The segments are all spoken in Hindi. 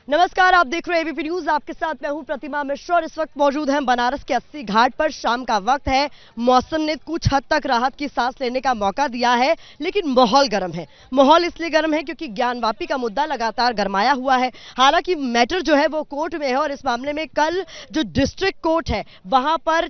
नमस्कार, आप देख रहे हैं एबीपी न्यूज। आपके साथ मैं हूं प्रतिमा मिश्रा और इस वक्त मौजूद हैं बनारस के 80 घाट पर। शाम का वक्त है, मौसम ने कुछ हद तक राहत की सांस लेने का मौका दिया है, लेकिन माहौल गर्म है। माहौल इसलिए गर्म है क्योंकि ज्ञानवापी का मुद्दा लगातार गरमाया हुआ है। हालांकि मैटर जो है वो कोर्ट में है और इस मामले में कल जो डिस्ट्रिक्ट कोर्ट है वहां पर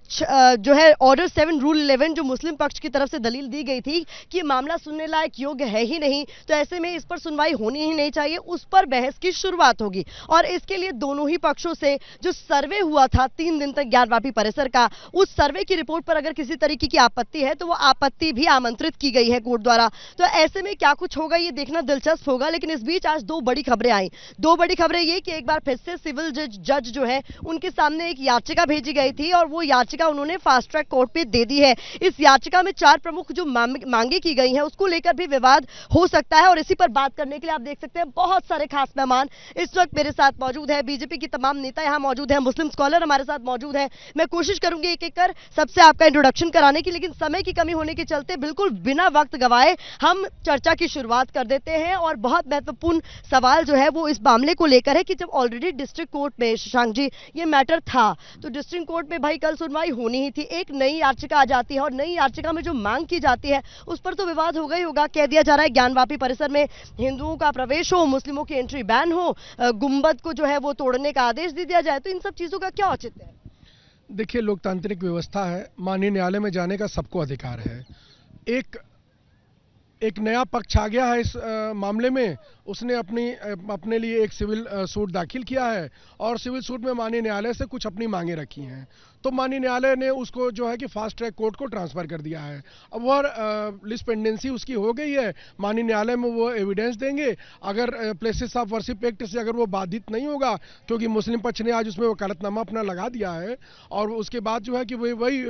जो है ऑर्डर 7 रूल 11 जो मुस्लिम पक्ष की तरफ से दलील दी गई थी कि मामला सुनने लायक योग्य है ही नहीं, तो ऐसे में इस पर सुनवाई होनी ही नहीं चाहिए, उस पर बहस की शुरुआत होगी। और इसके लिए दोनों ही पक्षों से जो सर्वे हुआ था 3 दिन तक ज्ञानवापी परिसर का, उस सर्वे की रिपोर्ट पर अगर किसी तरीके की आपत्ति है तो वो आपत्ति भी आमंत्रित की गई है कोर्ट द्वारा। तो ऐसे में क्या कुछ होगा ये देखना दिलचस्प होगा। लेकिन इस बीच आज 2 बड़ी खबरें आई। 2 बड़ी खबरें ये कि एक बार फिर से सिविल जज जो है उनके सामने एक याचिका भेजी गई थी और वो याचिका उन्होंने फास्ट ट्रैक कोर्ट पे दे दी है। इस याचिका में 4 प्रमुख जो मांगे की गई हैं उसको लेकर भी विवाद हो सकता है और इसी पर बात करने के लिए आप देख सकते हैं बहुत सारे खास मेहमान इस वक्त मेरे साथ मौजूद है। बीजेपी की तमाम नेता यहां मौजूद हैं, मुस्लिम स्कॉलर हमारे साथ मौजूद हैं। मैं कोशिश करूंगी एक एक कर सबसे आपका इंट्रोडक्शन कराने की, लेकिन समय की कमी होने के चलते बिल्कुल बिना वक्त गवाए हम चर्चा की शुरुआत कर देते हैं। और बहुत महत्वपूर्ण सवाल जो है वो इस मामले को लेकर है कि जब ऑलरेडी डिस्ट्रिक्ट कोर्ट में शशांक जी ये मैटर था, तो डिस्ट्रिक्ट कोर्ट में भाई कल सुनवाई होनी ही थी। एक नई याचिका आ जाती है और नई याचिका में जो मांग की जाती है उस पर तो विवाद होगा ही होगा। कह दिया जा रहा है ज्ञानवापी परिसर में हिंदुओं का प्रवेश हो, मुस्लिमों की एंट्री बैन हो, गुंबद को जो है वो तोड़ने का आदेश दे दिया जाए, तो इन सब चीजों का क्या औचित्य है? देखिए, लोकतांत्रिक व्यवस्था है, माननीय न्यायालय में जाने का सबको अधिकार है। एक नया पक्ष आ गया है इस मामले में, उसने अपने लिए एक सिविल सूट दाखिल किया है और सिविल सूट में माननीय न्यायालय से कुछ अपनी मांगे रखी हैं। तो माननीय न्यायालय ने उसको जो है कि फास्ट ट्रैक कोर्ट को ट्रांसफर कर दिया है। अब वह लिस्ट पेंडेंसी उसकी हो गई है, माननीय न्यायालय में वो एविडेंस देंगे। अगर प्लेसेस ऑफ वर्शिप एक्ट से अगर वो बाधित नहीं होगा, क्योंकि मुस्लिम पक्ष ने आज उसमें वकालतनामा अपना लगा दिया है, और उसके बाद जो है कि वही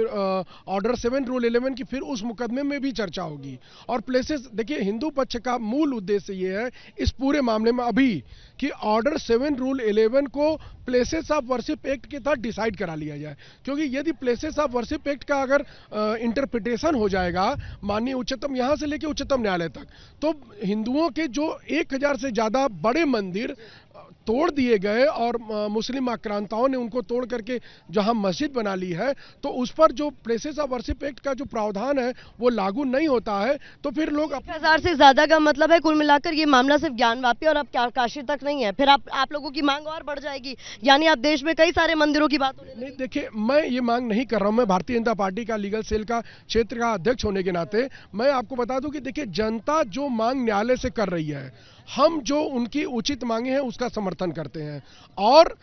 ऑर्डर 7 रूल 11 की फिर उस मुकदमे में भी चर्चा होगी। और प्लेसेस, देखिए, हिंदू पक्ष का मूल उद्देश्य ये है इस पूरे मामले में अभी कि ऑर्डर 7 रूल 11 को प्लेसेस ऑफ वर्शिप एक्ट के तहत डिसाइड करा लिया जाए। क्योंकि यदि प्लेसेस ऑफ वर्शिप एक्ट का अगर इंटरप्रिटेशन हो जाएगा माननीय उच्चतम, यहां से लेकर उच्चतम न्यायालय तक, तो हिंदुओं के जो 1000 से ज्यादा बड़े मंदिर तोड़ दिए गए और मुस्लिम आक्रांताओं ने उनको तोड़ करके जहां मस्जिद बना ली है, तो उस पर जो प्लेसेस ऑफ वर्शिप एक्ट का जो प्रावधान है वो लागू नहीं होता है। तो फिर लोग 1000 से ज्यादा का मतलब है कुल मिलाकर ये मामला सिर्फ ज्ञानवापी और अब काशी तक नहीं है, फिर आप लोगों की मांग और बढ़ जाएगी, यानी आप देश में कई सारे मंदिरों की बात नहीं। देखिए, मैं ये मांग नहीं कर रहा हूं। मैं भारतीय जनता पार्टी का लीगल सेल का क्षेत्र का अध्यक्ष होने के नाते मैं आपको बता दूं कि देखिए, जनता जो मांग न्यायालय से कर रही है, हम जो उनकी उचित मांगे हैं उसका समर्थन करते हैं। और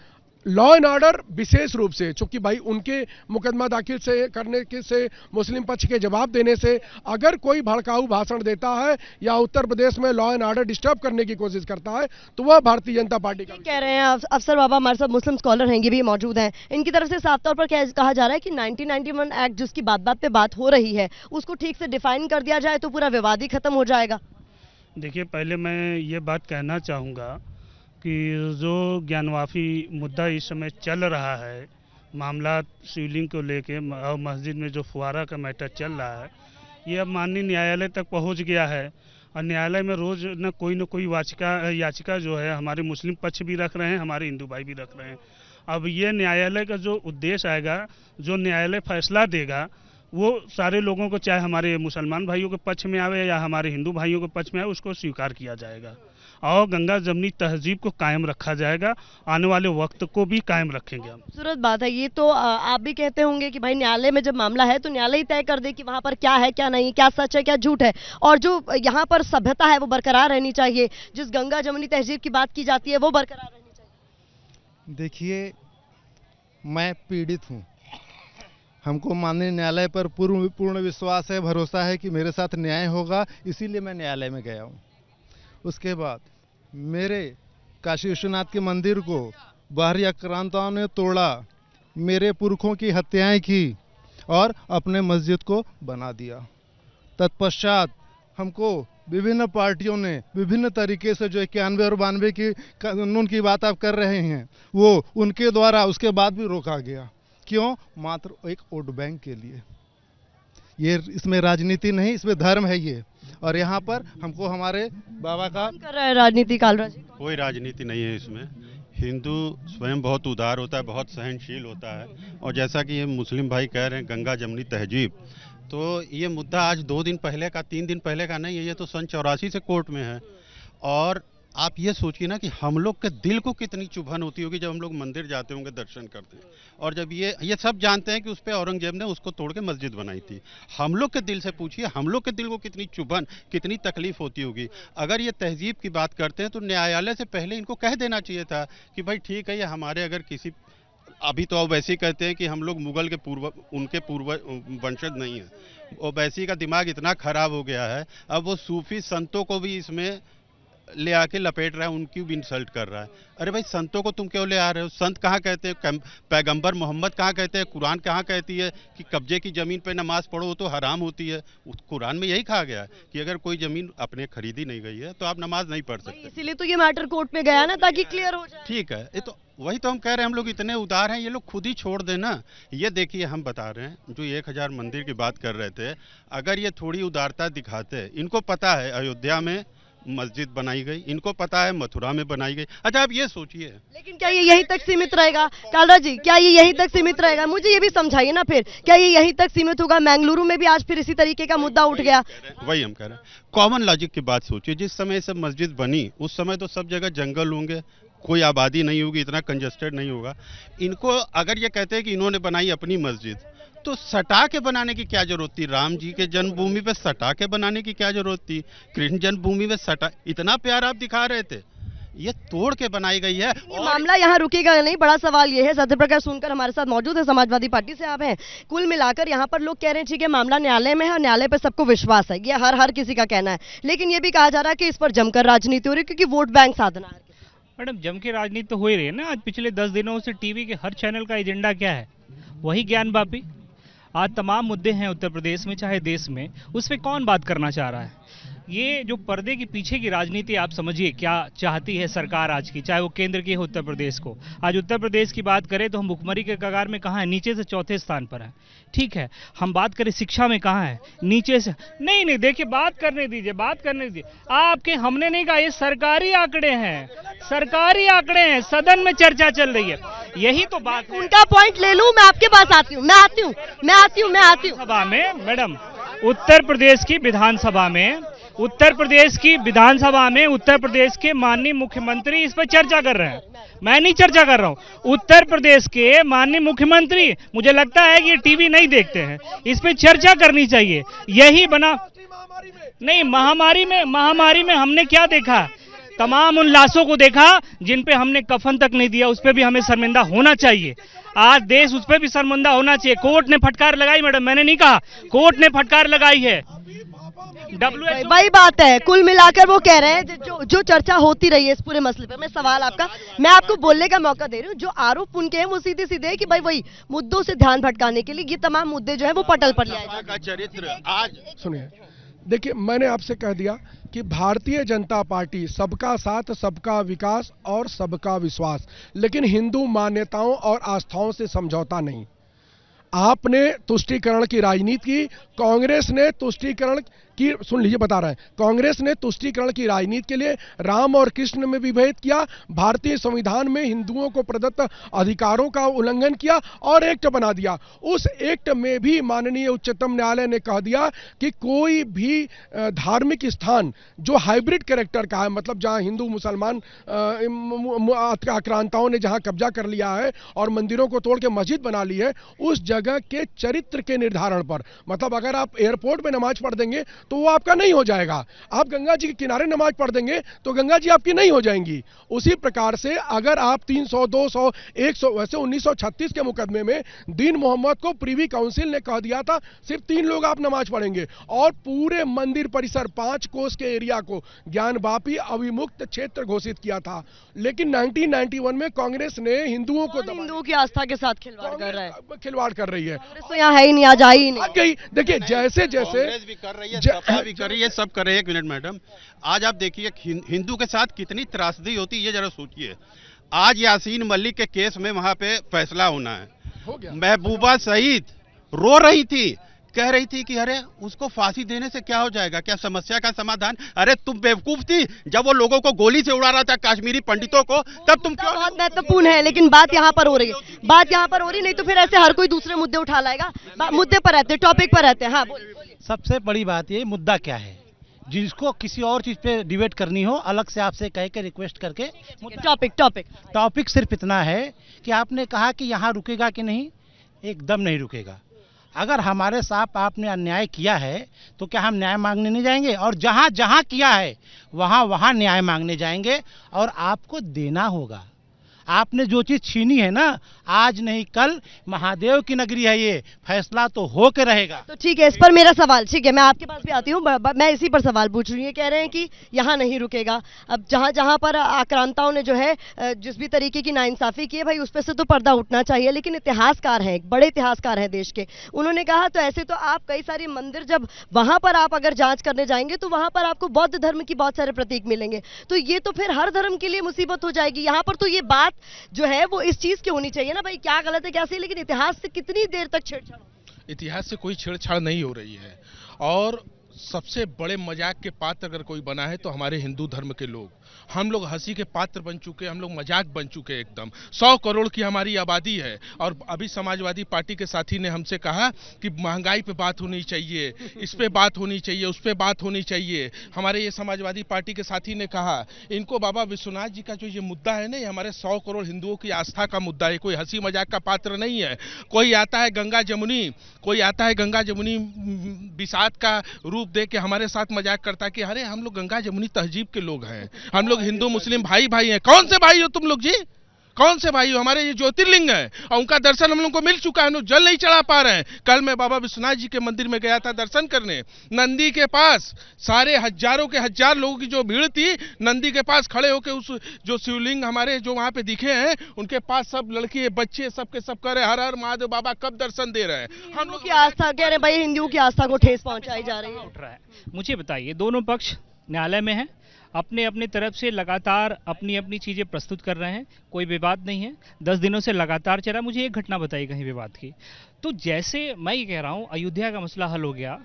लॉ एंड ऑर्डर विशेष रूप से, चूंकि भाई उनके मुकदमा दाखिल करने से मुस्लिम पक्ष के जवाब देने से अगर कोई भड़काऊ भाषण देता है या उत्तर प्रदेश में लॉ एंड ऑर्डर डिस्टर्ब करने की कोशिश करता है, तो वह भारतीय जनता पार्टी का कह रहे हैं। अफसर बाबा हमारे साथ मुस्लिम स्कॉलर हैं, ये भी मौजूद हैं। इनकी तरफ से साफ तौर पर कहा जा रहा है कि 1991 एक्ट जिसकी बात पे बात हो रही है उसको ठीक से डिफाइन कर दिया जाए तो पूरा विवाद ही खत्म हो जाएगा। देखिए, पहले मैं ये बात कहना चाहूँगा कि जो ज्ञानवापी मुद्दा इस समय चल रहा है, मामला शिवलिंग को लेके और मस्जिद में जो फुआरा का मैटर चल रहा है, ये अब माननीय न्यायालय तक पहुंच गया है। और न्यायालय में रोज न कोई याचिका जो है हमारे मुस्लिम पक्ष भी रख रहे हैं, हमारे हिंदू भाई भी रख रहे हैं। अब ये न्यायालय का जो उद्देश्य आएगा, जो न्यायालय फैसला देगा, वो सारे लोगों को, चाहे हमारे मुसलमान भाइयों के पक्ष में आवे या हमारे हिंदू भाइयों के पक्ष में आवे, उसको स्वीकार किया जाएगा और गंगा जमनी तहजीब को कायम रखा जाएगा। आने वाले वक्त को भी कायम रखेंगे हम। खूबसूरत बात है ये तो। आप भी कहते होंगे कि भाई न्यायालय में जब मामला है तो न्यायालय ही तय कर दे कि वहां पर क्या है क्या नहीं, क्या सच है क्या झूठ है, और जो यहाँ पर सभ्यता है वो बरकरार रहनी चाहिए, जिस गंगा जमनी तहजीब की बात की जाती है वो बरकरार रहनी चाहिए। देखिए, मैं पीड़ित हूँ, हमको माननीय न्यायालय पर पूर्ण विश्वास है, भरोसा है कि मेरे साथ न्याय होगा, इसीलिए मैं न्यायालय में गया हूँ। उसके बाद मेरे काशी विश्वनाथ के मंदिर को बाहरी आक्रांताओं ने तोड़ा, मेरे पुरखों की हत्याएं की और अपने मस्जिद को बना दिया। तत्पश्चात हमको विभिन्न पार्टियों ने विभिन्न तरीके से, जो 91 और 92 की कानून की बात आप कर रहे हैं, वो उनके द्वारा उसके बाद भी रोका गया। क्यों? मात्र एक वोट बैंक के लिए। ये इसमें राजनीति नहीं, इसमें धर्म है ये। और यहाँ पर हमको हमारे बाबा का कर रहा है राजनीति कालराज। कोई राजनीति नहीं है इसमें। हिंदू स्वयं बहुत उदार होता है, बहुत सहनशील होता है। और जैसा कि ये मुस्लिम भाई कह रहे हैं गंगा जमनी तहजीब, तो ये मुद्दा आज 2 दिन पहले का 3 दिन पहले का नहीं है, ये तो सन 84 से कोर्ट में है। और आप ये सोचिए ना कि हम लोग के दिल को कितनी चुभन होती होगी जब हम लोग मंदिर जाते होंगे, दर्शन करते हैं, और जब ये सब जानते हैं कि उस पर औरंगजेब ने उसको तोड़ के मस्जिद बनाई थी। हम लोग के दिल से पूछिए, हम लोग के दिल को कितनी चुभन, कितनी तकलीफ होती होगी। अगर ये तहजीब की बात करते हैं तो न्यायालय से पहले इनको कह देना चाहिए था कि भाई ठीक है, ये हमारे अगर किसी, अभी तो ओवैसी कहते हैं कि हम लोग मुगल के उनके पूर्व वंशज नहीं है। ओवैसी का दिमाग इतना खराब हो गया है, अब वो सूफी संतों को भी इसमें ले आके लपेट रहा है, उनकी भी इंसल्ट कर रहा है। अरे भाई, संतों को तुम क्यों ले आ रहे हो? संत कहाँ कहते हैं, पैगंबर मोहम्मद कहाँ कहते हैं, कुरान कहाँ कहती है कि कब्जे की जमीन पे नमाज पढ़ो वो तो हराम होती है? कुरान में यही कहा गया है कि अगर कोई जमीन अपने खरीदी नहीं गई है तो आप नमाज नहीं पढ़ सकते। इसीलिए तो ये मैटर कोर्ट में गया ना, ताकि क्लियर हो जाए। ठीक है, ये तो वही तो हम कह रहे हैं, हम लोग इतने उदार हैं, ये लोग खुद ही छोड़ देना। ये देखिए, हम बता रहे हैं, जो 1000 मंदिर की बात कर रहे थे, अगर ये थोड़ी उदारता दिखाते, इनको पता है अयोध्या में मस्जिद बनाई गई, इनको पता है मथुरा में बनाई गई। अच्छा, आप ये सोचिए, लेकिन क्या ये यहीं तक सीमित रहेगा? कालरा जी, क्या ये यहीं तक सीमित रहेगा? मुझे ये भी समझाइए ना, फिर क्या ये यहीं तक सीमित होगा? मैंगलुरु में भी आज फिर इसी तरीके का मुद्दा उठ गया। वही हम कह रहे हैं, कॉमन लॉजिक की बात सोचिए। जिस समय सब मस्जिद बनी उस समय तो सब जगह जंगल होंगे, कोई आबादी नहीं होगी, इतना कंजस्टेड नहीं होगा। इनको अगर ये कहते हैं कि इन्होंने बनाई अपनी मस्जिद, तो सटा के बनाने की क्या जरूरत थी? राम जी के जन्मभूमि पे सटा के बनाने की क्या जरूरत थी? कृष्ण जन्मभूमि में सटा, इतना प्यार आप दिखा रहे थे, ये तोड़ के बनाई गई है। और मामला यहाँ रुकेगा नहीं। बड़ा सवाल ये है, सत्यप्रकाश सुनकर हमारे साथ मौजूद है, समाजवादी पार्टी से आप हैं। कुल मिलाकर यहाँ पर लोग कह रहे हैं ठीक है, मामला न्यायालय में है और न्यायालय पे सबको विश्वास है, ये हर किसी का कहना है, लेकिन ये भी कहा जा रहा है कि इस पर जमकर राजनीति हो रही है क्योंकि वोट बैंक साधना है। मैडम, जम के राजनीति तो हो ही रही है ना। आज पिछले 10 दिनों से टीवी के हर चैनल का एजेंडा क्या है? वही ज्ञानवापी। आज तमाम मुद्दे हैं उत्तर प्रदेश में चाहे देश में, उस पर कौन बात करना चाह रहा है? ये जो पर्दे के पीछे की राजनीति, आप समझिए क्या चाहती है सरकार आज की, चाहे वो केंद्र की हो उत्तर प्रदेश को। आज उत्तर प्रदेश की बात करें तो हम भुखमरी के कगार में कहाँ है? नीचे से 4थे स्थान पर है। ठीक है, हम बात करें शिक्षा में कहाँ है? नीचे से। नहीं, देखिए, बात करने दीजिए, बात करने दीजिए। आपके, हमने नहीं कहा, ये सरकारी आंकड़े हैं, सरकारी आंकड़े हैं, सदन में चर्चा चल रही है, यही तो बात है। उनका पॉइंट ले लूं, मैं आपके पास आती हूँ, मैं आती हूँ। सभा में मैडम, उत्तर प्रदेश की विधानसभा में उत्तर प्रदेश के माननीय मुख्यमंत्री इस पर चर्चा कर रहे हैं। मैं नहीं चर्चा कर रहा हूं, उत्तर प्रदेश के माननीय मुख्यमंत्री, मुझे लगता है कि ये टीवी नहीं देखते हैं, इस पे चर्चा करनी चाहिए। यही बना नहीं, महामारी में हमने क्या देखा? तमाम उन लाशों को देखा जिन पे हमने कफन तक नहीं दिया, उस पे भी हमें शर्मिंदा होना चाहिए। आज देश उस पे भी शर्मिंदा होना चाहिए। कोर्ट ने फटकार लगाई मैडम, मैंने नहीं कहा, कोर्ट ने फटकार लगाई है। वही बात है, कुल मिलाकर वो कह रहे हैं जो चर्चा होती रही है इस पूरे मसले पर। मैं सवाल आपका, मैं आपको बोलने का मौका दे रही हूँ। जो आरोप उनके हैं वो सीधे सीधे है कि भाई वही मुद्दों से ध्यान भटकाने के लिए ये तमाम मुद्दे जो है वो पटल पर लाए का चरित्र। आज सुनिए, देखिए, मैंने आपसे कह दिया कि भारतीय जनता पार्टी सबका साथ, सबका विकास और सबका विश्वास, लेकिन हिंदू मान्यताओं और आस्थाओं से समझौता नहीं। आपने तुष्टीकरण की राजनीति की, कांग्रेस ने तुष्टीकरण की, सुन लीजिए बता रहे हैं, कांग्रेस ने तुष्टीकरण की राजनीति के लिए राम और कृष्ण में विभेद किया, भारतीय संविधान में हिंदुओं को प्रदत्त अधिकारों का उल्लंघन किया और एक्ट बना दिया। उस एक्ट में भी माननीय उच्चतम न्यायालय ने कह दिया कि कोई भी धार्मिक स्थान जो हाइब्रिड कैरेक्टर का है, मतलब जहां हिंदू मुसलमान आक्रांताओं ने जहां कब्जा कर लिया है और मंदिरों को तोड़ के मस्जिद बना ली है, उस जगह के चरित्र के निर्धारण पर, मतलब अगर आप एयरपोर्ट में नमाज पढ़ देंगे तो वो आपका नहीं हो जाएगा, आप गंगा जी के किनारे नमाज पढ़ देंगे तो गंगा जी आपकी नहीं हो जाएंगी। उसी प्रकार से अगर आप 300, 200, 100, वैसे 1936 के मुकदमे में दीन मोहम्मद को प्रीवी काउंसिल ने कह दिया था सिर्फ 3 लोग आप नमाज पढ़ेंगे, और पूरे मंदिर परिसर 5 कोस के एरिया को ज्ञानवापी अविमुक्त क्षेत्र घोषित किया था। लेकिन 1991 में कांग्रेस ने हिंदुओं को, हिंदुओं की आस्था के साथ खिलवाड़ कर रही है। तो यहाँ है ही नहीं, आज आई ही नहीं। देखिए, जैसे कांग्रेस भी कर रही है, सपा भी कर रही है, सब कर रहे हैं। एक मिनट मैडम, आज आप देखिए हिंदू के साथ कितनी त्रासदी होती है, ये जरा सोचिए। आज यासीन मलिक के केस में वहां पे फैसला होना है, महबूबा शहीद रो रही थी, कह रही थी कि अरे उसको फांसी देने से क्या हो जाएगा, क्या समस्या का समाधान। अरे तुम बेवकूफ थी, जब वो लोगों को गोली से उड़ा रहा था कश्मीरी पंडितों को, तब तुम क्यों। बहुत महत्वपूर्ण है, लेकिन बात यहाँ पर हो रही है, बात यहाँ पर हो रही, नहीं तो फिर ऐसे हर कोई दूसरे मुद्दे उठा लाएगा। मुद्दे पर रहते हैं, टॉपिक पर रहते हैं। हाँ बोलिए। सबसे बड़ी बात ये मुद्दा क्या है, जिसको किसी और चीज पे डिबेट करनी हो अलग से आपसे कह के रिक्वेस्ट करके। टॉपिक सिर्फ इतना है कि आपने कहा कि यहाँ रुकेगा कि नहीं, एकदम नहीं रुकेगा। अगर हमारे साथ आपने अन्याय किया है तो क्या हम न्याय मांगने नहीं जाएंगे, और जहाँ जहाँ किया है वहाँ वहाँ न्याय मांगने जाएंगे और आपको देना होगा। आपने जो चीज छीनी है ना, आज नहीं कल महादेव की नगरी है, ये फैसला तो हो के रहेगा। तो ठीक है, इस पर मेरा सवाल, ठीक है मैं आपके पास भी आती हूँ, मैं इसी पर सवाल पूछ रही हूँ। ये कह रहे हैं कि यहाँ नहीं रुकेगा। अब जहाँ जहाँ पर आक्रांताओं ने जो है जिस भी तरीके की नाइंसाफी की है भाई, उस पर से तो पर्दा उठना चाहिए। लेकिन इतिहासकार हैं, एक बड़े इतिहासकार हैं देश के, उन्होंने कहा तो ऐसे तो आप कई सारे मंदिर, जब वहां पर आप अगर जांच करने जाएंगे तो वहां पर आपको बौद्ध धर्म की बहुत सारे प्रतीक मिलेंगे, तो ये तो फिर हर धर्म के लिए मुसीबत हो जाएगी। यहाँ पर तो ये बात जो है वो इस चीज की होनी चाहिए ना भाई, क्या गलत है क्या सही, लेकिन इतिहास से कितनी देर तक छेड़छाड़। इतिहास से कोई छेड़छाड़ नहीं हो रही है, और सबसे बड़े मजाक के पात्र अगर कोई बना है तो हमारे हिंदू धर्म के लोग। हम लोग हंसी के पात्र बन चुके, हम लोग मजाक बन चुके एकदम। 100 करोड़ की हमारी आबादी है, और अभी समाजवादी पार्टी के साथी ने हमसे कहा कि महंगाई पे बात होनी चाहिए, इस पे बात होनी चाहिए, उस पे बात होनी चाहिए। हमारे ये समाजवादी पार्टी के साथी ने कहा, इनको बाबा विश्वनाथ जी का जो ये मुद्दा है ना, ये हमारे 100 करोड़ हिंदुओं की आस्था का मुद्दा है, कोई हंसी मजाक का पात्र नहीं है। कोई आता है गंगा जमुनी, कोई आता है गंगा जमुनी विषाद का रूप दे के हमारे साथ मजाक करता है कि अरे हम लोग गंगा जमुनी तहजीब के लोग हैं, हम लोग हिंदू मुस्लिम भाई भाई हैं। कौन से भाई हो तुम लोग जी, कौन से भाई हो? हमारे ये ज्योतिर्लिंग है और उनका दर्शन हम लोग को मिल चुका है, हम लोग जल नहीं चढ़ा पा रहे हैं। कल मैं बाबा विश्वनाथ जी के मंदिर में गया था दर्शन करने, नंदी के पास सारे हजारों के हजार लोगों की जो भीड़ थी, नंदी के पास खड़े होकर उस जो शिवलिंग हमारे जो वहां पे दिखे हैं उनके पास सब लड़के बच्चे सबके सब कह रहे हर हर महादेव, बाबा कब दर्शन दे रहे हैं। हम लोग की आस्था कह रहे भाई, हिंदुओं की आस्था को ठेस पहुंचाई जा रही है। मुझे बताइए, दोनों पक्ष न्यायालय में हैं, अपने अपनी तरफ से लगातार अपनी अपनी चीज़ें प्रस्तुत कर रहे हैं, कोई विवाद नहीं है, 10 दिनों से लगातार चला। मुझे एक घटना बताइए कहीं विवाद की। तो जैसे मैं ये कह रहा हूँ अयोध्या का मसला हल हो गया,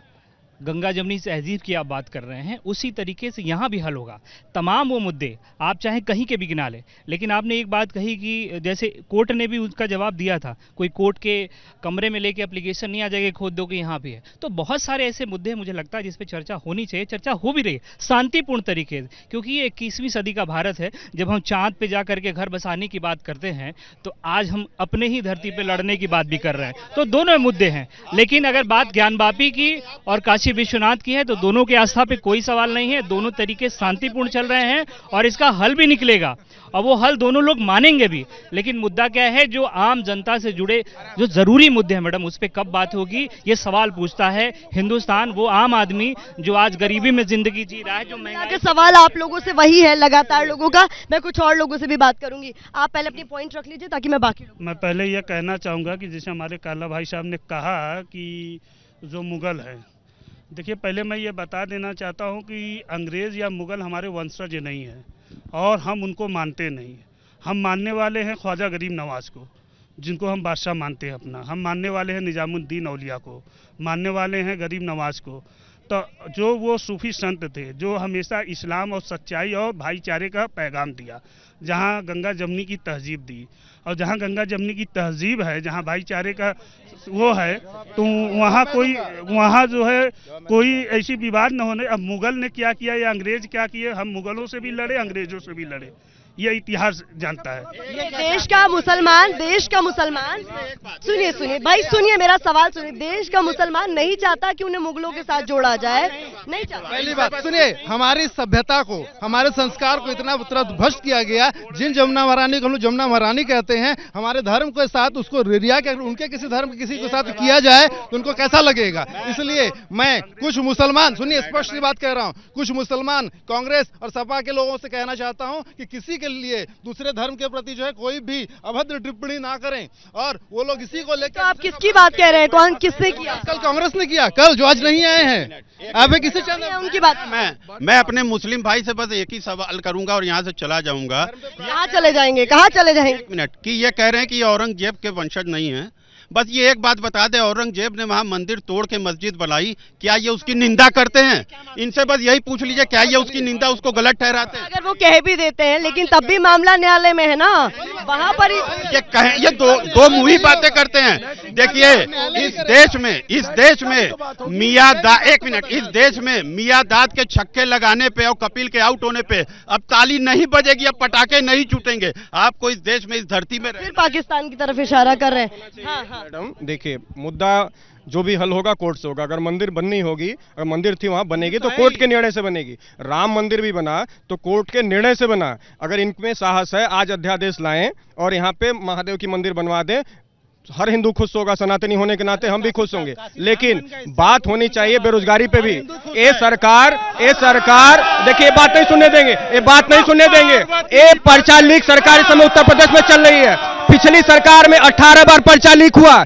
गंगा जमुनी तहजीब की आप बात कर रहे हैं, उसी तरीके से यहाँ भी हल होगा। तमाम वो मुद्दे आप चाहे कहीं के भी गिना लें, लेकिन आपने एक बात कही कि जैसे कोर्ट ने भी उसका जवाब दिया था, कोई कोर्ट के कमरे में लेके एप्लीकेशन नहीं आ जाएगी खोद दो कि यहाँ भी है। तो बहुत सारे ऐसे मुद्दे हैं मुझे लगता है जिस पे चर्चा होनी चाहिए, चर्चा हो भी रही है शांतिपूर्ण तरीके से, क्योंकि ये 21वीं सदी का भारत है। जब हम चांद पे जा करके घर बसाने की बात करते हैं तो आज हम अपने ही धरती पे लड़ने की बात भी कर रहे हैं। तो दोनों मुद्दे हैं, लेकिन अगर बात ज्ञानवापी की और काशी विश्वनाथ की है तो दोनों की आस्था पे कोई सवाल नहीं है, दोनों तरीके शांतिपूर्ण चल रहे हैं और इसका हल भी निकलेगा, और वो हल दोनों लोग मानेंगे भी। लेकिन मुद्दा क्या है, जो आम जनता से जुड़े जो जरूरी मुद्दे हैं मैडम, उस पर कब बात होगी, ये सवाल पूछता है हिंदुस्तान, वो आम आदमी जो आज गरीबी में जिंदगी जी रहा है, जो महंगाई। सवाल आप लोगों से वही है लगातार लोगों का। मैं कुछ और लोगों से भी बात करूंगी, आप पहले अपनी पॉइंट रख लीजिए ताकि मैं बाकी मैं पहले यह कहना चाहूंगा कि जैसे हमारे काला भाई साहब ने कहा कि जो मुगल है, देखिए पहले मैं ये बता देना चाहता हूँ कि अंग्रेज़ या मुग़ल हमारे वंशज नहीं हैं और हम उनको मानते नहीं। हम मानने वाले हैं ख्वाजा गरीब नवाज़ को, जिनको हम बादशाह मानते हैं अपना। हम मानने वाले हैं निज़ामुद्दीन औलिया को, मानने वाले हैं गरीब नवाज़ को। तो जो वो सूफी संत थे जो हमेशा इस्लाम और सच्चाई और भाईचारे का पैगाम दिया, जहाँ गंगा जमुनी की तहजीब दी, और जहाँ गंगा जमुनी की तहजीब है, जहाँ भाईचारे का वो है, तो वहाँ जो है कोई ऐसी विवाद न होने। अब मुगल ने क्या किया या अंग्रेज क्या किए, हम मुगलों से भी लड़े, अंग्रेजों से भी लड़े, ये इतिहास जानता है। देश का मुसलमान सुनिए सुनिए भाई, सुनिए मेरा सवाल सुनिए। देश का मुसलमान नहीं चाहता कि उन्हें मुगलों के साथ जोड़ा जाए, नहीं चाहता। पहली बात सुनिए, हमारी सभ्यता को, हमारे संस्कार को इतना भ्रष्ट किया गया। जिन जमुना महारानी को हम लोग जमुना महारानी कहते हैं, हमारे धर्म के साथ उसको रिया के उनके किसी धर्म किसी के साथ किया जाए तो उनको कैसा लगेगा। इसलिए मैं कुछ मुसलमान, सुनिए स्पष्ट बात कह रहा हूँ, कुछ मुसलमान कांग्रेस और सपा के लोगों से कहना चाहता हूँ कि किसी लिए दूसरे धर्म के प्रति जो है कोई भी अभद्र टिप्पणी ना करें, और वो लोग इसी को लेकर। तो आप किसकी बात कह रहे हैं, कौन किसने किया? कल कांग्रेस ने किया, कल जो आज नहीं आए हैं, आप किसी उनकी बात। मैं अपने मुस्लिम भाई से बस एक ही सवाल करूंगा और यहाँ से चला जाऊंगा। कहाँ चले जाएंगे, कहाँ चले जाएंगे? एक मिनट, कि ये कह रहे हैं कि औरंगजेब के वंशज नहीं है। बस ये एक बात बता दे, औरंगजेब ने वहां मंदिर तोड़ के मस्जिद बनाई, क्या ये उसकी निंदा करते हैं? इनसे बस यही पूछ लीजिए, क्या ये उसकी निंदा, उसको गलत ठहराते हैं? अगर वो कह भी देते हैं लेकिन तब भी मामला न्यायालय में है ना, वहां पर ये दो मुंही बातें करते हैं। देखिए इस देश में मियां दाद के छक्के लगाने पे और कपिल के आउट होने पे अब ताली नहीं बजेगी, अब पटाखे नहीं छूटेंगे। आपको इस देश में, इस धरती में फिर पाकिस्तान की तरफ इशारा कर रहे हैं। हाँ, हाँ। मैडम देखिए, मुद्दा जो भी हल होगा कोर्ट से होगा। अगर मंदिर बननी होगी, अगर मंदिर थी वहां बनेगी तो कोर्ट के निर्णय से बनेगी। राम मंदिर भी बना तो कोर्ट के निर्णय से बना। अगर इनमें साहस है, आज अध्यादेश लाएं और यहाँ पे महादेव की मंदिर बनवा दें, हर हिंदू खुश होगा, सनातनी होने के नाते हम भी खुश होंगे। लेकिन बात होनी चाहिए बेरोजगारी पे भी। ये सरकार देखिए, बात नहीं सुनने देंगे। ये पर्चा लीक सरकार इस समय उत्तर प्रदेश में चल रही है। पिछली सरकार में 18 बार पर्चा लीक हुआ।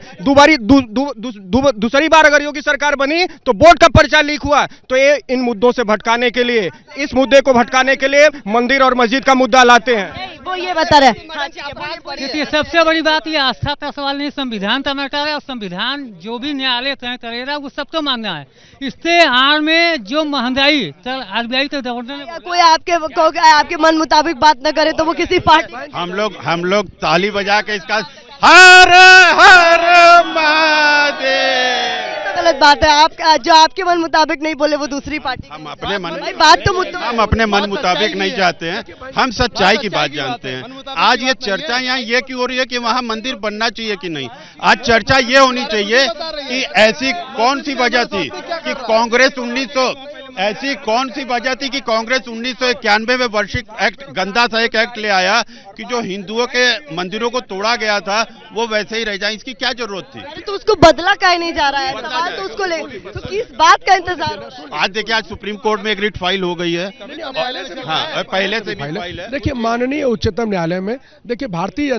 दूसरी बार अगर योगी सरकार बनी तो बोर्ड का पर्चा लीक हुआ। तो ये इन मुद्दों से भटकाने के लिए, इस मुद्दे को भटकाने के लिए मंदिर और मस्जिद का मुद्दा लाते हैं। वो ये बता रहे, देखिए सबसे बड़ी बात ये आस्था का सवाल नहीं, संविधान का मैटर है। और संविधान जो भी न्यायालय तय करेगा वो सबको मानना है। इससे आड़ में जो महंगाई RBI तो कोई आपके मन मुताबिक बात न करे तो वो किसी पार्टी, हम लोग ताली बजा के इसका हर हर महादेव, गलत बात है। आप जो आपके मन मुताबिक नहीं बोले वो दूसरी पार्टी। हम अपने मन मुताबिक नहीं चाहते हैं, हम सच्चाई की बात जानते हैं। आज ये चर्चा यहाँ ये क्यों हो रही है कि वहाँ मंदिर बनना चाहिए कि नहीं? आज चर्चा ये होनी चाहिए कि ऐसी कौन सी वजह थी कि कांग्रेस 1991 में वार्षिक एक्ट, गंदा सा एक एक्ट ले आया कि जो हिंदुओं के मंदिरों को तोड़ा गया था वो वैसे ही रह जाए। इसकी क्या जरूरत थी? तो उसको बदला काहे नहीं जा रहा है? सवाल तो उसको ले, तो किस बात का इंतजार? आज देखिए, आज सुप्रीम कोर्ट में एक रिट फाइल हो गई है। हाँ, पहले से भी फाइल है। देखिए, माननीय उच्चतम न्यायालय में देखिए, भारतीय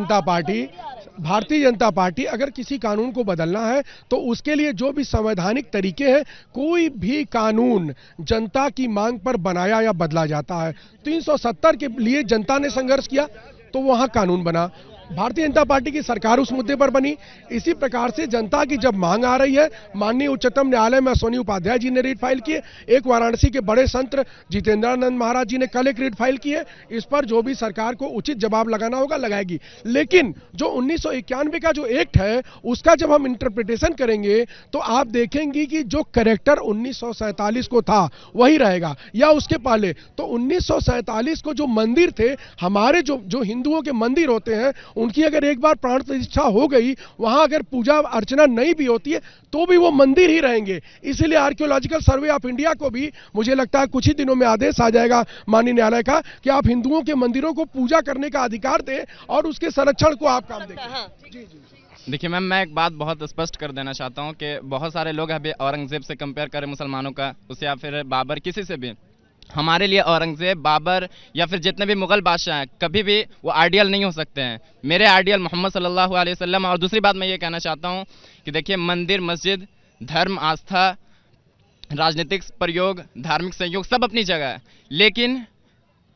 जनता पार्टी अगर किसी कानून को बदलना है तो उसके लिए जो भी संवैधानिक तरीके हैं, कोई भी कानून जनता की मांग पर बनाया या बदला जाता है। 370 के लिए जनता ने संघर्ष किया तो वहां कानून बना। भारतीय जनता पार्टी की सरकार उस मुद्दे पर बनी। इसी प्रकार से जनता की जब मांग आ रही है, माननीय उच्चतम न्यायालय में अश्विनी उपाध्याय जी ने रिट फाइल किए, एक वाराणसी के बड़े संत जितेंद्रानंद महाराज जी ने कल एक रिट फाइल की है। इस पर जो भी सरकार को उचित जवाब लगाना होगा लगाएगी। लेकिन जो 1991 का जो एक्ट है उसका जब हम इंटरप्रिटेशन करेंगे तो आप देखेंगे कि जो कैरेक्टर 1947 को था वही रहेगा, या उसके पहले। तो 1947 को जो मंदिर थे, हमारे जो हिंदुओं के मंदिर होते हैं, उनकी अगर एक बार प्राण प्रतिष्ठा हो गई, वहां अगर पूजा अर्चना नहीं भी होती है तो भी वो मंदिर ही रहेंगे। इसीलिए आर्कियोलॉजिकल सर्वे ऑफ इंडिया को भी मुझे लगता है कुछ ही दिनों में आदेश आ जाएगा माननीय न्यायालय का कि आप हिंदुओं के मंदिरों को पूजा करने का अधिकार दें और उसके संरक्षण को आप काम दें। देखिए मैम, मैं एक बात बहुत स्पष्ट कर देना चाहता हूं कि बहुत सारे लोग अभी औरंगजेब से कंपेयर करें मुसलमानों का, उससे या फिर बाबर, किसी से भी। हमारे लिए औरंगजेब, बाबर या फिर जितने भी मुगल बादशाह हैं, कभी भी वो आइडियल नहीं हो सकते हैं। मेरे आइडियल मोहम्मद सल्लल्लाहु अलैहि वसल्लम। और दूसरी बात मैं ये कहना चाहता हूँ कि देखिए, मंदिर, मस्जिद, धर्म, आस्था, राजनीतिक प्रयोग, धार्मिक संयोग सब अपनी जगह है। लेकिन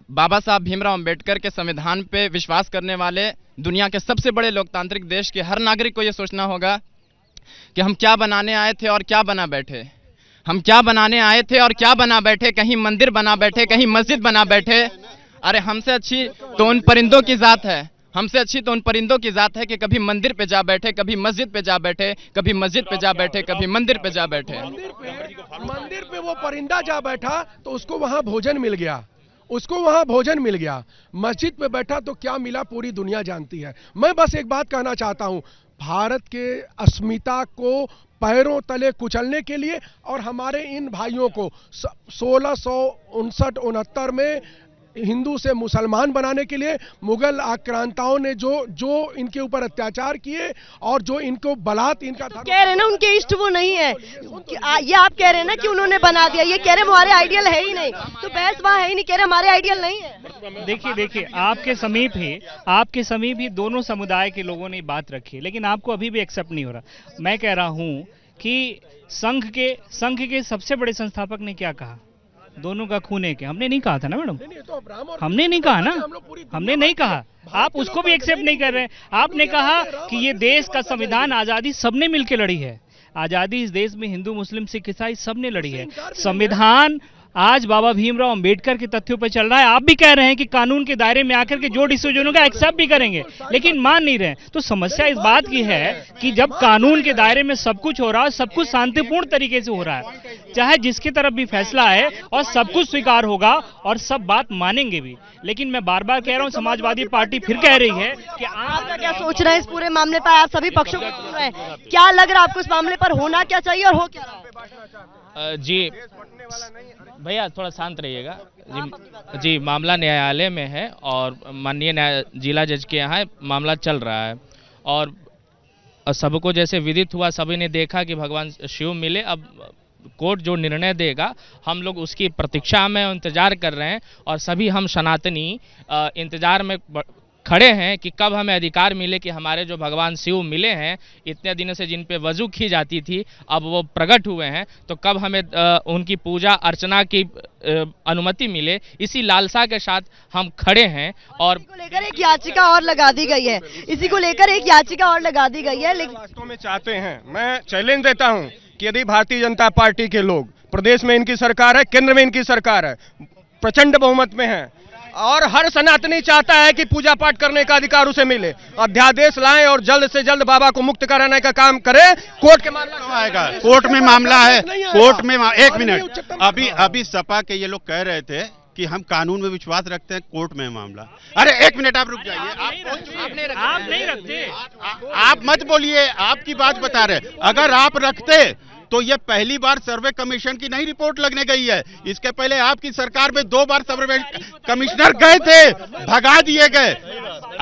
बाबा साहब भीमराव अंबेडकर के संविधान पे विश्वास करने वाले दुनिया के सबसे बड़े लोकतांत्रिक देश के हर नागरिक को ये सोचना होगा कि हम क्या बनाने आए थे और क्या बना बैठे। हम क्या बनाने आए थे और क्या बना बैठे, कहीं मंदिर बना बैठे, कहीं मस्जिद बना बैठे। अरे हमसे अच्छी तो उन परिंदों की जात है, हमसे अच्छी तो उन परिंदों की जात है कि कभी मंदिर पे जा बैठे, कभी मस्जिद पे जा बैठे, कभी मस्जिद पे जा बैठे, कभी मंदिर पे जा बैठे। मंदिर पे वो परिंदा जा बैठा तो उसको वहां भोजन मिल गया, मस्जिद पे बैठा तो क्या मिला पूरी दुनिया जानती है। मैं बस एक बात कहना चाहता हूं, भारत के अस्मिता को पैरों तले कुचलने के लिए और हमारे इन भाइयों को 1659-69 में हिंदू से मुसलमान बनाने के लिए मुगल आक्रांताओं ने जो इनके ऊपर अत्याचार किए और जो इनको बलात् इनका तो कह रहे ना उनके इष्ट वो नहीं है, ये आप कह रहे हैं ना कि उन्होंने बना दिया, ये कह रहे हमारे आइडियल है ही नहीं, तो बहस वहाँ है ही नहीं, कह रहे हमारे आइडियल नहीं है। देखिए आपके समीप ही दोनों समुदाय के लोगों ने बात रखी, लेकिन आपको अभी भी एक्सेप्ट नहीं हो रहा। मैं कह रहा हूँ कि संघ के सबसे बड़े संस्थापक ने क्या कहा दोनों का खून एक है, हमने नहीं कहा था ना मैडम, तो हमने नहीं कहा ना, हमने नहीं कहा, आप उसको भी एक्सेप्ट नहीं कर रहे। आपने कहा कि ये देश का संविधान आजादी सबने मिलकर लड़ी है, आजादी इस देश में हिंदू मुस्लिम सिख ईसाई सबने लड़ी है। संविधान आज बाबा भीमराव अंबेडकर के तथ्यों पर चल रहा है। आप भी कह रहे हैं कि कानून के दायरे में आकर के जो डिसीजन होगा एक्सेप्ट भी करेंगे, लेकिन मान नहीं रहे। तो समस्या इस बात की है कि जब कानून के दायरे में सब कुछ हो रहा है, सब कुछ शांतिपूर्ण तरीके से हो रहा है, चाहे जिसकी तरफ भी फैसला है, और सब कुछ स्वीकार होगा और सब बात मानेंगे भी। लेकिन मैं बार बार कह रहा हूं, समाजवादी पार्टी फिर कह रही है कि आप क्या सोच रहे हैं इस पूरे मामले पर? आप सभी पक्षों को सुन रहे हैं, क्या लग रहा है आपको इस मामले पर होना क्या चाहिए और हो क्या रहा है? जी भैया थोड़ा शांत रहिएगा जी, मामला न्यायालय में है और माननीय जिला जज के यहाँ मामला चल रहा है और सबको जैसे विदित हुआ, सभी ने देखा कि भगवान शिव मिले। अब कोर्ट जो निर्णय देगा हम लोग उसकी प्रतीक्षा में इंतजार कर रहे हैं और सभी हम सनातनी इंतजार में खड़े हैं कि कब हमें अधिकार मिले कि हमारे जो भगवान शिव मिले हैं, इतने दिनों से जिन पे वजू की जाती थी, अब वो प्रकट हुए हैं, तो कब हमें उनकी पूजा अर्चना की अनुमति मिले। इसी लालसा के साथ हम खड़े हैं। और इसी को लेकर एक याचिका और लगा दी गई है, इसी को लेकर एक याचिका और लगा दी गई है। लेकिन वास्तव में चाहते हैं, मैं चैलेंज देता हूं कि यदि भारतीय जनता पार्टी के लोग, प्रदेश में इनकी सरकार है, केंद्र में इनकी सरकार है, प्रचंड बहुमत में है, और हर सनातनी चाहता है कि पूजा पाठ करने का अधिकार उसे मिले, अध्यादेश लाएं और जल्द से जल्द बाबा को मुक्त कराने का काम करें। कोर्ट के मामला आएगा, कोर्ट में मामला है, कोर्ट में एक मिनट, अभी सपा के ये लोग कह रहे थे कि हम कानून में विश्वास रखते हैं, कोर्ट में मामला। अरे एक मिनट आप रुक जाइए, आप नहीं रखते, आप मत बोलिए, आपकी बात बता रहे। अगर आप रखते तो ये पहली बार सर्वे कमीशन की नहीं रिपोर्ट लगने गई है, इसके पहले आपकी सरकार में 2 बार सर्वे कमिश्नर गए थे, भगा दिए गए।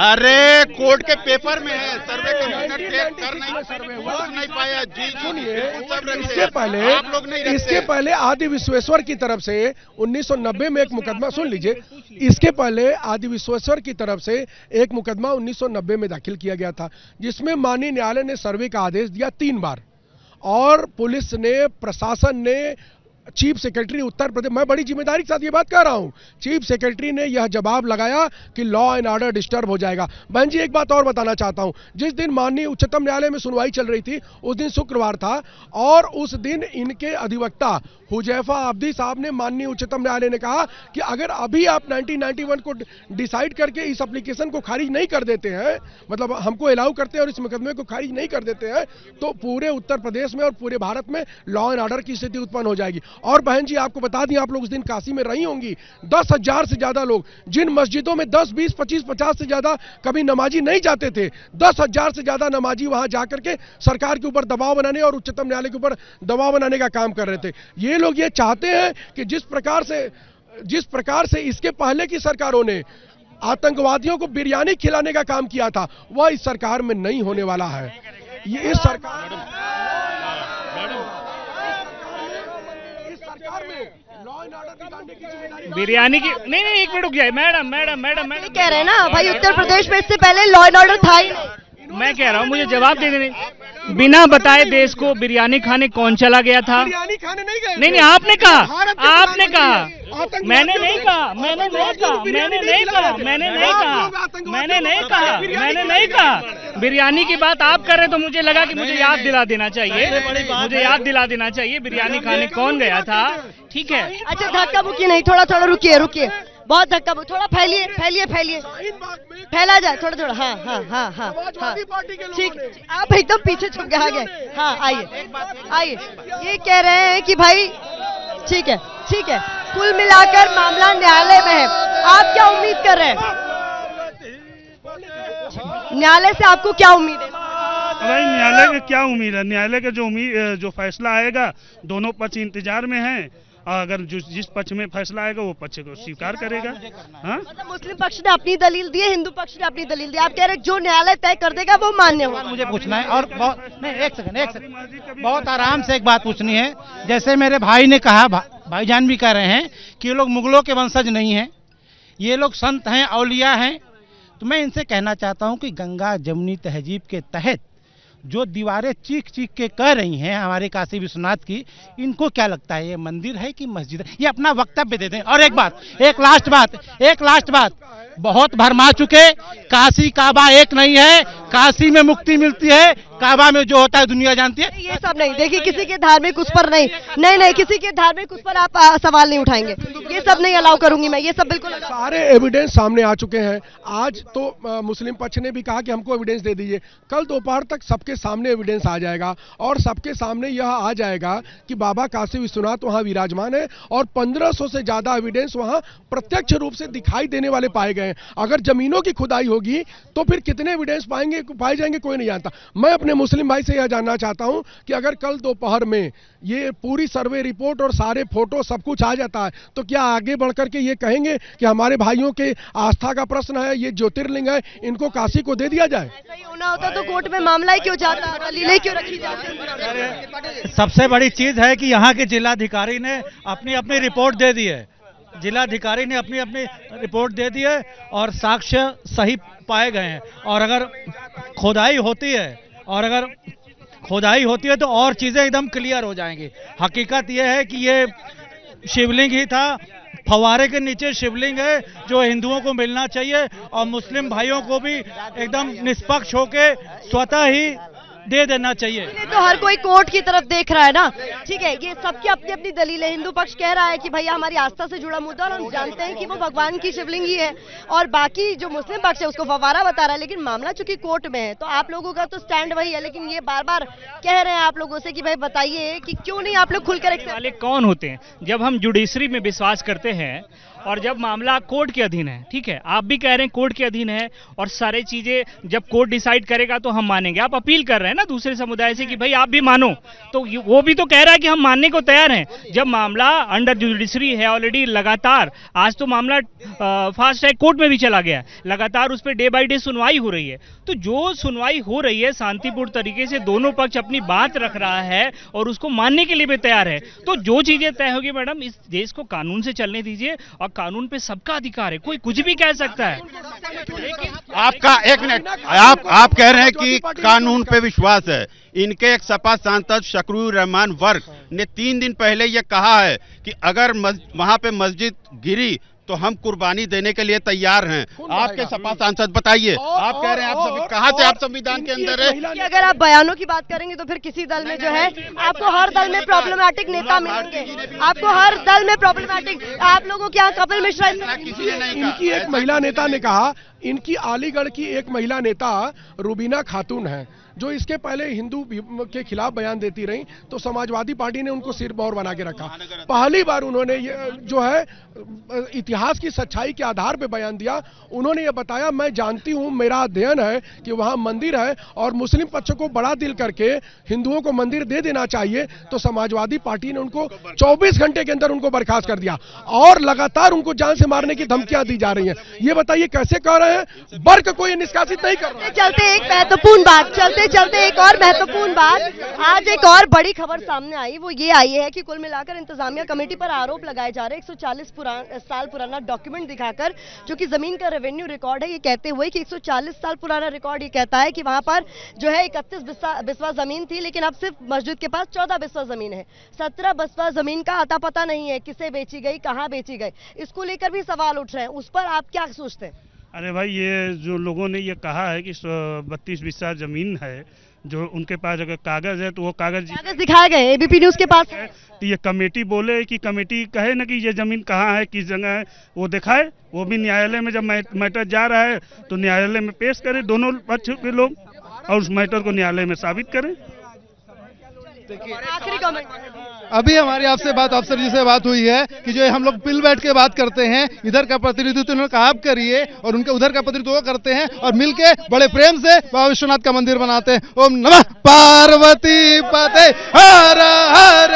अरे कोर्ट के पेपर में है, सर्वे कमिश्नर चेक कर नहीं पाया जी। इसके पहले आदि विश्वेश्वर की तरफ से 1990 में एक मुकदमा, सुन लीजिए, इसके पहले आदि विश्वेश्वर की तरफ से एक मुकदमा 1990 में दाखिल किया गया था, जिसमें माननीय न्यायालय ने सर्वे का आदेश दिया 3 बार, और पुलिस ने, प्रशासन ने, चीफ सेक्रेटरी उत्तर प्रदेश, मैं बड़ी जिम्मेदारी के साथ ये बात कह रहा हूं, चीफ सेक्रेटरी ने यह जवाब लगाया कि लॉ एंड ऑर्डर डिस्टर्ब हो जाएगा। बहन जी एक बात और बताना चाहता हूं, जिस दिन माननीय उच्चतम न्यायालय में सुनवाई चल रही थी उस दिन शुक्रवार था, और उस दिन इनके अधिवक्ता हुजैफा आब्दी साहब ने, माननीय उच्चतम न्यायालय ने कहा कि अगर अभी आप 1991 को डिसाइड करके इस एप्लीकेशन को खारिज नहीं कर देते हैं, मतलब हमको अलाउ करते हैं और इस मुकदमे को खारिज नहीं कर देते हैं, तो पूरे उत्तर प्रदेश में और पूरे भारत में लॉ एंड ऑर्डर की स्थिति उत्पन्न हो जाएगी। और बहन जी आपको बता दें, आप लोग उस दिन काशी में रही होंगी, 10,000 से ज्यादा लोग, जिन मस्जिदों में 10, 20, 25, 50 से ज्यादा कभी नमाजी नहीं जाते थे, 10,000 से ज्यादा नमाजी वहां जाकर के सरकार के ऊपर दबाव बनाने और उच्चतम न्यायालय के ऊपर दबाव बनाने का काम कर रहे थे। ये लोग ये चाहते हैं कि जिस प्रकार से इसके पहले की सरकारों ने आतंकवादियों को बिरयानी खिलाने का काम किया था, वह इस सरकार में नहीं होने वाला है। ये इस सरकार में लॉ एंड ऑर्डर बिगाड़ने की जिम्मेदारी बिरयानी की नहीं, एक मिनट रुक जाए मैडम कह रहे हैं ना भाई, उत्तर प्रदेश में इससे पहले लॉ एंड ऑर्डर था ही नहीं। मैं कह रहा हूँ, मुझे जवाब दे देने, बिना बताए देश को बिरयानी खाने कौन चला गया था? बिरयानी खाने नहीं गए। नहीं, आपने कहा, मैंने नहीं कहा, बिरयानी की बात आप कर रहे, तो मुझे लगा कि मुझे याद दिला देना चाहिए, बिरयानी खाने कौन गया था। ठीक है, अच्छा धक्का मुक्की नहीं, थोड़ा रुकिए, बहुत धक्का, थोड़ा फैलिए, फैला जाए थोड़ा। हाँ, ठीक, आप एकदम पीछे छुप गए, आ गए। हाँ, आइए, ये कह रहे हैं कि भाई ठीक है, कुल मिलाकर मामला न्यायालय में है, आप क्या उम्मीद कर रहे हैं? न्यायालय से आपको क्या उम्मीद है? भाई न्यायालय की क्या उम्मीद है? न्यायालय का जो फैसला आएगा, दोनों पक्ष इंतजार में हैं, और अगर जिस पक्ष में फैसला आएगा वो पक्ष को स्वीकार करेगा। हाँ? मतलब मुस्लिम पक्ष ने अपनी दलील दी है, हिंदू पक्ष ने अपनी दलील दी, आप कह रहे हैं जो न्यायालय तय कर देगा वो मान्य होगा। मुझे पूछना है, और एक सेकंड, बहुत आराम से एक बात पूछनी है। जैसे मेरे भाई ने कहा, भाईजान भी कह रहे हैं कि ये लोग मुगलों के वंशज नहीं हैं, ये लोग संत हैं, औलिया हैं, तो मैं इनसे कहना चाहता हूं कि गंगा जमुनी तहजीब के तहत जो दीवारें चीख चीख के कह रही हैं हमारे काशी विश्वनाथ की, इनको क्या लगता है ये मंदिर है कि मस्जिद है? ये अपना वक्तव्य देते हैं। और एक लास्ट बात, बहुत भरमा चुके, काशी काबा एक नहीं है, काशी में मुक्ति मिलती है, काबा में जो होता है दुनिया जानती है। ये सब नहीं, देखिए किसी के धार्मिक उस पर नहीं, किसी के धार्मिक उस पर आप सवाल नहीं उठाएंगे, ये सब नहीं अलाउ करूंगी मैं, ये सब बिल्कुल सारे एविडेंस सामने आ चुके हैं। आज तो मुस्लिम पक्ष ने भी कहा कि हमको एविडेंस दे दीजिए, कल दोपहर तक सबके सामने एविडेंस आ जाएगा और सबके सामने यह आ जाएगा कि बाबा काशी विश्वनाथ वहां विराजमान है और 1500 से ज्यादा एविडेंस वहां प्रत्यक्ष रूप से दिखाई देने वाले पाए गए हैं। अगर जमीनों की खुदाई होगी तो फिर कितने एविडेंस पाए जाएंगे कोई नहीं जानता। मैं अपने मुस्लिम भाई से यह जानना चाहता हूं कि अगर कल दोपहर में ये पूरी सर्वे रिपोर्ट और सारे फोटो सब कुछ आ जाता है तो क्या आगे बढ़कर के ये कहेंगे कि हमारे भाइयों के आस्था का प्रश्न है, ये ज्योतिर्लिंग है, इनको काशी को दे दिया जाए? ऐसा ही होना होता तो कोर्ट में मामला ही क्यों जाता, दलीलें क्यों रखी जाती? सबसे बड़ी चीज है कि यहाँ के जिलाधिकारी ने अपनी अपनी रिपोर्ट दे दी है, जिलाधिकारी ने अपनी अपनी रिपोर्ट दे दी है और साक्ष्य सही पाए गए हैं। और अगर खुदाई होती है तो और चीजें एकदम क्लियर हो जाएंगी। हकीकत यह है कि ये शिवलिंग ही था, फवारे के नीचे शिवलिंग है जो हिंदुओं को मिलना चाहिए और मुस्लिम भाइयों को भी एकदम निष्पक्ष होके स्वतः ही दे देना चाहिए। तो हर कोई कोर्ट की तरफ देख रहा है ना, ठीक है, ये सबकी अपनी अपनी दलील है। हिंदू पक्ष कह रहा है कि भैया हमारी आस्था से जुड़ा मुद्दा और हम जानते हैं कि वो भगवान की शिवलिंग ही है, और बाकी जो मुस्लिम पक्ष है उसको फवारा बता रहा है। लेकिन मामला चूंकि कोर्ट में है तो आप लोगों का तो स्टैंड वही है, लेकिन ये बार बार कह रहे हैं आप लोगों से कि भाई बताइए कि क्यों नहीं आप लोग खुलकर वाले कौन होते हैं। जब हम जुडिशरी में विश्वास करते हैं और जब मामला कोर्ट के अधीन है, ठीक है, आप भी कह रहे हैं कोर्ट के अधीन है और सारी चीजें जब कोर्ट डिसाइड करेगा तो हम मानेंगे। आप अपील कर रहे हैं ना दूसरे समुदाय से कि भाई आप भी मानो, तो वो भी तो कह रहा है कि हम मानने को तैयार हैं। जब मामला अंडर जुडिशरी है ऑलरेडी, लगातार आज तो मामला फास्ट ट्रैक कोर्ट में भी चला गया है, लगातार उस पर डे बाई डे सुनवाई हो रही है। तो जो सुनवाई हो रही है शांतिपूर्ण तरीके से, दोनों पक्ष अपनी बात रख रहा है और उसको मानने के लिए भी तैयार है। तो जो चीजें तय होगी मैडम, इस देश को कानून से चलने दीजिए और कानून पे सबका अधिकार है, कोई कुछ भी कह सकता है। आपका एक मिनट, आप कह रहे हैं कि कानून पे विश्वास है। इनके एक सपा सांसद शकरूर रहमान वर्क ने 3 दिन पहले ये कहा है कि अगर वहां पे मस्जिद गिरी तो हम कुर्बानी देने के लिए तैयार हैं। आपके सपा सांसद बताइए, आप कह रहे हैं आप कहां से आप संविधान के अंदर है? अगर आप बयानों की बात करेंगे तो फिर किसी दल में जो है आपको हर दल में प्रॉब्लमैटिक नेता मिलेंगे, आपको हर दल में प्रॉब्लमैटिक। आप लोगों के यहाँ कपिल मिश्रा, इनकी एक महिला नेता ने कहा, इनकी अलीगढ़ की एक महिला नेता रुबीना खातून है जो इसके पहले हिंदू के खिलाफ बयान देती रही, तो समाजवादी पार्टी ने उनको सिरमौर बना के रखा। पहली बार उन्होंने ये जो है इतिहास की सच्चाई के आधार पे बयान दिया। उन्होंने ये बताया, मैं जानती हूँ, मेरा अध्ययन है कि वहाँ मंदिर है और मुस्लिम पक्ष को बड़ा दिल करके हिंदुओं को मंदिर दे देना चाहिए। तो समाजवादी पार्टी ने उनको 24 घंटे के अंदर उनको बर्खास्त कर दिया और लगातार उनको जान से मारने की धमकियां दी जा रही हैं। ये बताइए कैसे कह रहे हैं, वर्ग को ये निष्कासित नहीं कर रहा। चलते एक महत्वपूर्ण बात, चलते एक और महत्वपूर्ण बात, आज एक और बड़ी खबर सामने आई, वो ये आई है कि कुल मिलाकर इंतजामिया कमेटी पर आरोप लगाए जा रहे 140 साल पुराना डॉक्यूमेंट दिखाकर, जो कि जमीन का रेवेन्यू रिकॉर्ड है, ये कहते हुए कि 140 साल पुराना रिकॉर्ड ये कहता है कि वहां पर जो है 31 बिस्वा जमीन थी, लेकिन अब सिर्फ मस्जिद के पास 14 बिस्वा जमीन है। 17 बिस्वा जमीन का अता पता नहीं है, किसे बेची गई, कहाँ बेची गई, इसको लेकर भी सवाल उठ रहे हैं। उस पर आप क्या सोचते हैं? अरे भाई, ये जो लोगों ने ये कहा है कि 32 बिस्सा जमीन है, जो उनके पास अगर कागज है तो वो कागज दिखाए गए, एबीपी न्यूज के पास है। तो ये कमेटी बोले कि कमेटी कहे ना कि ये जमीन कहाँ है, किस जगह है, वो दिखाए। वो भी न्यायालय में जब मैटर जा रहा है तो न्यायालय में पेश करे दोनों पक्ष के लोग और उस मैटर को न्यायालय में साबित करें। आखिरी कमेंट, अभी हमारी आपसे बात, अफसर जी से बात हुई है कि जो हम लोग मिल बैठ के बात करते हैं, इधर का प्रतिनिधित्व उन्होंने कहा आप करिए और उनके उधर का प्रतिनिधित्व करते हैं और मिलके बड़े प्रेम से बाबा विश्वनाथ का मंदिर बनाते हैं। ओम नमः पार्वती पते हर हर।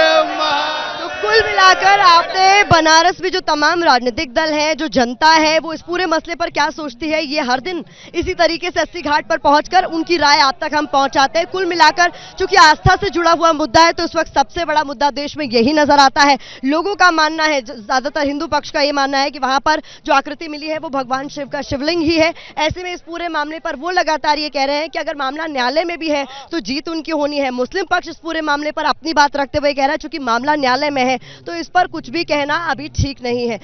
कुल कुल मिलाकर आपने बनारस में जो तमाम राजनीतिक दल हैं, जो जनता है, वो इस पूरे मसले पर क्या सोचती है, ये हर दिन इसी तरीके से अस्सी घाट पर पहुंचकर उनकी राय आप तक हम पहुंचाते हैं। कुल मिलाकर चूंकि आस्था से जुड़ा हुआ मुद्दा है, तो इस वक्त सबसे बड़ा मुद्दा देश में यही नजर आता है। लोगों का मानना है, ज्यादातर हिंदू पक्ष का ये मानना है कि वहां पर जो आकृति मिली है वो भगवान शिव का शिवलिंग ही है। ऐसे में इस पूरे मामले पर वो लगातार ये कह रहे हैं कि अगर मामला न्यायालय में भी है तो जीत उनकी होनी है। मुस्लिम पक्ष इस पूरे मामले पर अपनी बात रखते हुए कह रहा है चूंकि मामला न्यायालय में है तो इस पर कुछ भी कहना अभी ठीक नहीं है।